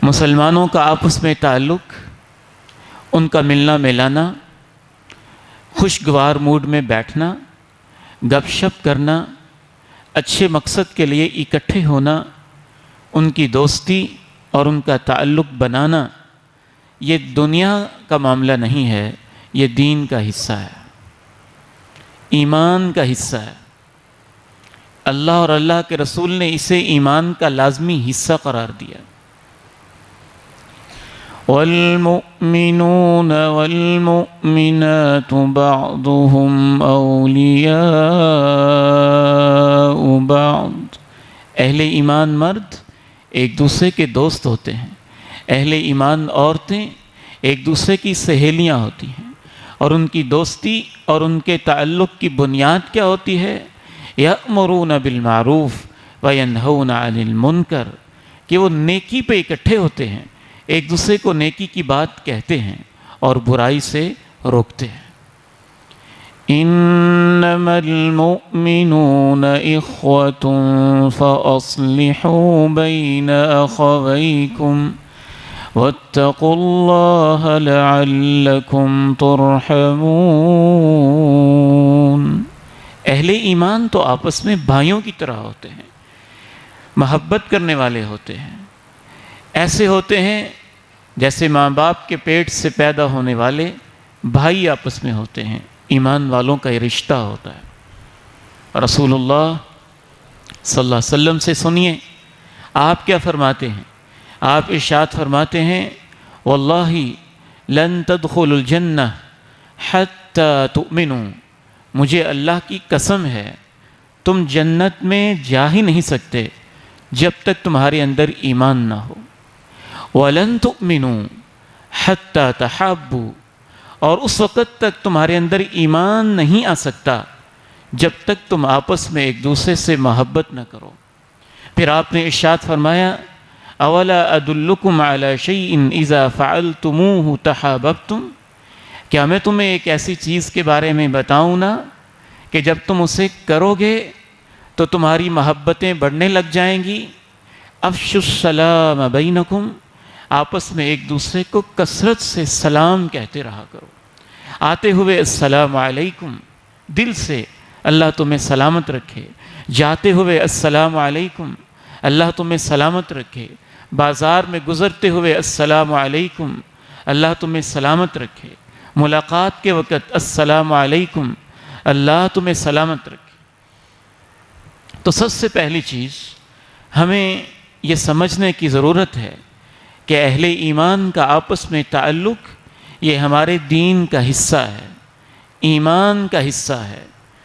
مسلمانوں کا آپس میں تعلق، ان کا ملنا ملانا، خوشگوار موڈ میں بیٹھنا، گپ شپ کرنا، اچھے مقصد کے لیے اکٹھے ہونا، ان کی دوستی اور ان کا تعلق بنانا، یہ دنیا کا معاملہ نہیں ہے، یہ دین کا حصہ ہے، ایمان کا حصہ ہے۔ اللہ اور اللہ کے رسول نے اسے ایمان کا لازمی حصہ قرار دیا۔ وَالْمُؤْمِنُونَ وَالْمُؤْمِنَاتُ بَعْضُهُمْ أَوْلِيَاءُ بَعْضٍ۔ اہل ایمان مرد ایک دوسرے کے دوست ہوتے ہیں، اہل ایمان عورتیں ایک دوسرے کی سہیلیاں ہوتی ہیں، اور ان کی دوستی اور ان کے تعلق کی بنیاد کیا ہوتی ہے؟ یأمرون بالمعروف وینہون عن المنکر، کہ وہ نیکی پہ اکٹھے ہوتے ہیں، ایک دوسرے کو نیکی کی بات کہتے ہیں اور برائی سے روکتے ہیں۔ انما المؤمنون اخوة فاصلحوا بین اخویکم واتقوا اللہ لعلکم ترحمون۔ اہل ایمان تو آپس میں بھائیوں کی طرح ہوتے ہیں، محبت کرنے والے ہوتے ہیں، ایسے ہوتے ہیں جیسے ماں باپ کے پیٹ سے پیدا ہونے والے بھائی آپس میں ہوتے ہیں۔ ایمان والوں کا یہ رشتہ ہوتا ہے۔ رسول اللہ صلی اللہ علیہ وسلم سے سنیے آپ کیا فرماتے ہیں۔ آپ ارشاد فرماتے ہیں واللہ لن تدخلوا الجنہ حتی تؤمنوا، مجھے اللہ کی قسم ہے تم جنت میں جا ہی نہیں سکتے جب تک تمہارے اندر ایمان نہ ہو۔ وَلَن تُؤْمِنُوا حَتَّى تَحَابُّوا، اور اس وقت تک تمہارے اندر ایمان نہیں آ سکتا جب تک تم آپس میں ایک دوسرے سے محبت نہ کرو۔ پھر آپ نے ارشاد فرمایا اولا ادلکم علی شیء اذا فعلتموہ تحاببتم، کیا میں تمہیں ایک ایسی چیز کے بارے میں بتاؤں نا کہ جب تم اسے کرو گے تو تمہاری محبتیں بڑھنے لگ جائیں گی۔ افشوا السلام بینکم، آپس میں ایک دوسرے کو کثرت سے سلام کہتے رہا کرو، آتے ہوئے السلام علیکم، دل سے اللہ تمہیں سلامت رکھے، جاتے ہوئے السلام علیکم، اللہ تمہیں سلامت رکھے، بازار میں گزرتے ہوئے السلام علیکم، اللہ تمہیں سلامت رکھے، ملاقات کے وقت السلام علیکم، اللہ تمہیں سلامت رکھے۔ تو سب سے پہلی چیز ہمیں یہ سمجھنے کی ضرورت ہے کہ اہل ایمان کا آپس میں تعلق یہ ہمارے دین کا حصہ ہے، ایمان کا حصہ ہے۔